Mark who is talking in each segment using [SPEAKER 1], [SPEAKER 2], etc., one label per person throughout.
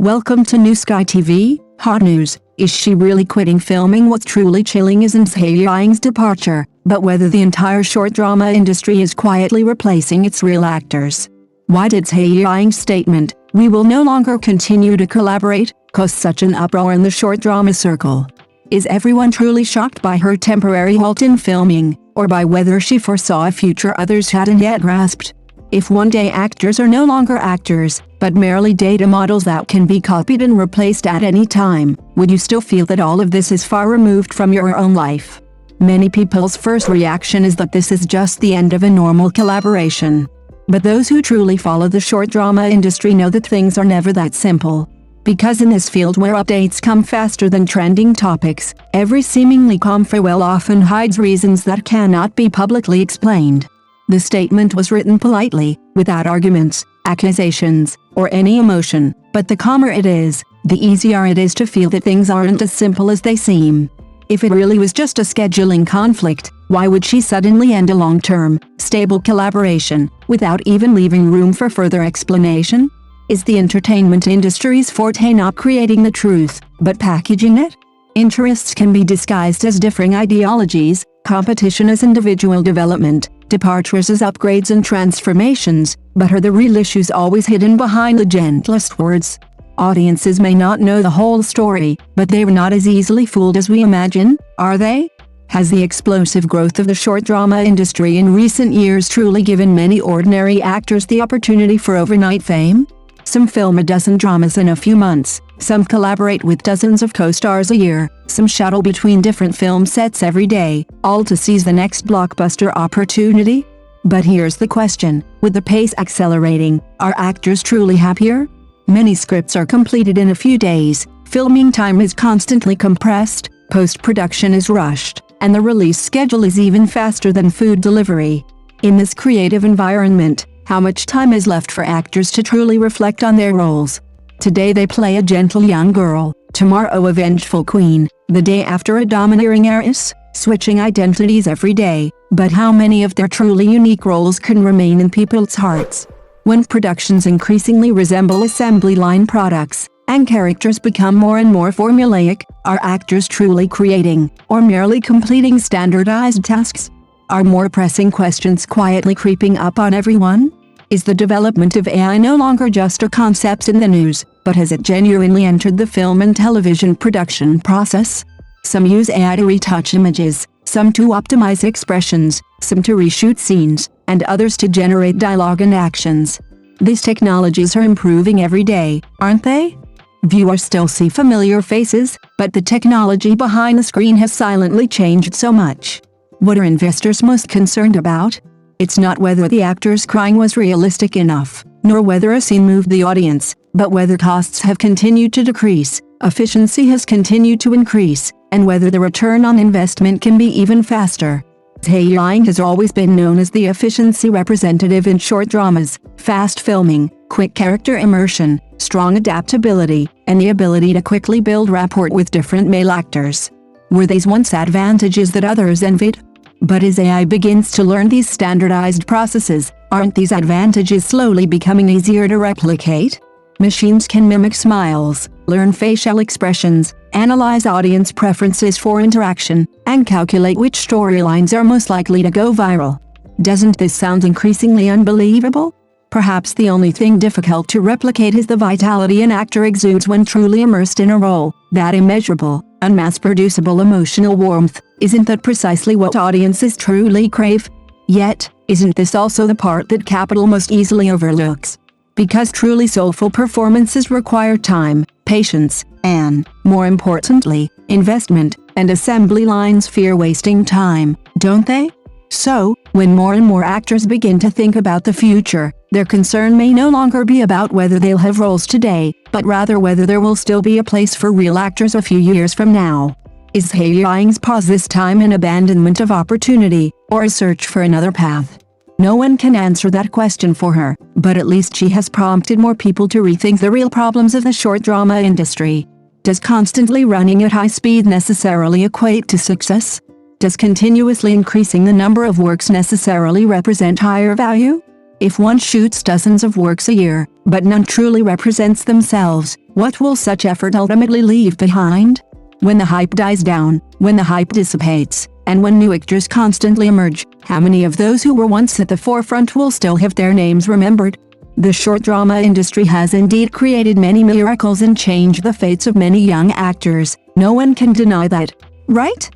[SPEAKER 1] Welcome to New Sky TV. Hot news. Is she really quitting filming? What's truly chilling isn't Zhai Yiying's departure, but whether the entire short drama industry is quietly replacing its real actors. Why did Zhai Yiying's statement, "We will no longer continue to collaborate," cause such an uproar in the short drama circle? Is everyone truly shocked by her temporary halt in filming, or by whether she foresaw a future others hadn't yet grasped? If one-day actors are no longer actors, but merely data models that can be copied and replaced at any time, would you still feel that all of this is far removed from your own life? Many people's first reaction is that this is just the end of a normal collaboration. But those who truly follow the short drama industry know that things are never that simple. Because in this field where updates come faster than trending topics, every seemingly calm farewell often hides reasons that cannot be publicly explained. The statement was written politely, without arguments, accusations, or any emotion, but the calmer it is, the easier it is to feel that things aren't as simple as they seem. If it really was just a scheduling conflict, why would she suddenly end a long-term, stable collaboration, without even leaving room for further explanation? Is the entertainment industry's forte not creating the truth, but packaging it? Interests can be disguised as differing ideologies, competition as individual development, departures as upgrades and transformations, but are the real issues always hidden behind the gentlest words? Audiences may not know the whole story, but they're not as easily fooled as we imagine, are they? Has the explosive growth of the short drama industry in recent years truly given many ordinary actors the opportunity for overnight fame? Some film a dozen dramas in a few months, some collaborate with dozens of co-stars a year, some shuttle between different film sets every day, all to seize the next blockbuster opportunity? But here's the question, with the pace accelerating, are actors truly happier? Many scripts are completed in a few days, filming time is constantly compressed, post-production is rushed, and the release schedule is even faster than food delivery. In this creative environment, how much time is left for actors to truly reflect on their roles? Today they play a gentle young girl, tomorrow a vengeful queen, the day after a domineering heiress, switching identities every day, but how many of their truly unique roles can remain in people's hearts? When productions increasingly resemble assembly line products, and characters become more and more formulaic, are actors truly creating, or merely completing standardized tasks? Are more pressing questions quietly creeping up on everyone? Is the development of AI no longer just a concept in the news, but has it genuinely entered the film and television production process? Some use AI to retouch images, some to optimize expressions, some to reshoot scenes, and others to generate dialogue and actions. These technologies are improving every day, aren't they? Viewers still see familiar faces, but the technology behind the screen has silently changed so much. What are investors most concerned about? It's not whether the actor's crying was realistic enough, nor whether a scene moved the audience, but whether costs have continued to decrease, efficiency has continued to increase, and whether the return on investment can be even faster. Zhai Yiying has always been known as the efficiency representative in short dramas, fast filming, quick character immersion, strong adaptability, and the ability to quickly build rapport with different male actors. Were these once advantages that others envied? But as AI begins to learn these standardized processes, aren't these advantages slowly becoming easier to replicate? Machines can mimic smiles, learn facial expressions, analyze audience preferences for interaction, and calculate which storylines are most likely to go viral. Doesn't this sound increasingly unbelievable? Perhaps the only thing difficult to replicate is the vitality an actor exudes when truly immersed in a role, that immeasurable, unmass-producible emotional warmth. Isn't that precisely what audiences truly crave? Yet, isn't this also the part that capital most easily overlooks? Because truly soulful performances require time, patience, and, more importantly, investment, and assembly lines fear wasting time, don't they? So, when more and more actors begin to think about the future, their concern may no longer be about whether they'll have roles today, but rather whether there will still be a place for real actors a few years from now. Is Zhai Yiying's pause this time an abandonment of opportunity, or a search for another path? No one can answer that question for her, but at least she has prompted more people to rethink the real problems of the short drama industry. Does constantly running at high speed necessarily equate to success? Does continuously increasing the number of works necessarily represent higher value? If one shoots dozens of works a year, but none truly represents themselves, What will such effort ultimately leave behind? When the hype dies down, when the hype dissipates, and when new actors constantly emerge, how many of those who were once at the forefront will still have their names remembered? The short drama industry has indeed created many miracles and changed the fates of many young actors, no one can deny that, right?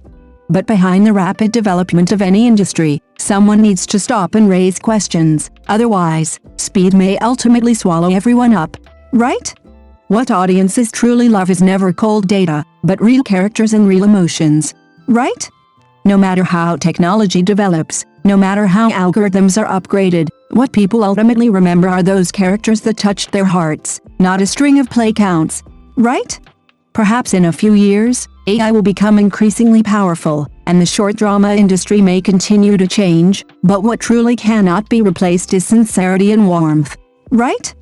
[SPEAKER 1] But behind the rapid development of any industry, someone needs to stop and raise questions, otherwise, speed may ultimately swallow everyone up, right? What audiences truly love is never cold data, but real characters and real emotions, right? No matter how technology develops, no matter how algorithms are upgraded, what people ultimately remember are those characters that touched their hearts, not a string of play counts, right? Perhaps in a few years, AI will become increasingly powerful, and the short drama industry may continue to change, but what truly cannot be replaced is sincerity and warmth, right?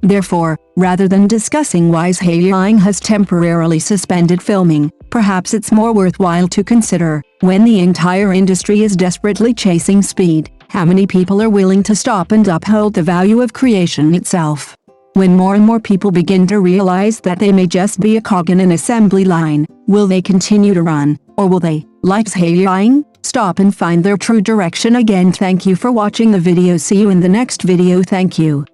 [SPEAKER 1] Therefore, rather than discussing why Zhai Yiying has temporarily suspended filming, perhaps it's more worthwhile to consider, when the entire industry is desperately chasing speed, how many people are willing to stop and uphold the value of creation itself? When more and more people begin to realize that they may just be a cog in an assembly line, will they continue to run, or will they, like Zhai Yiying, stop and find their true direction again? Thank you for watching the video. See you in the next video. Thank you.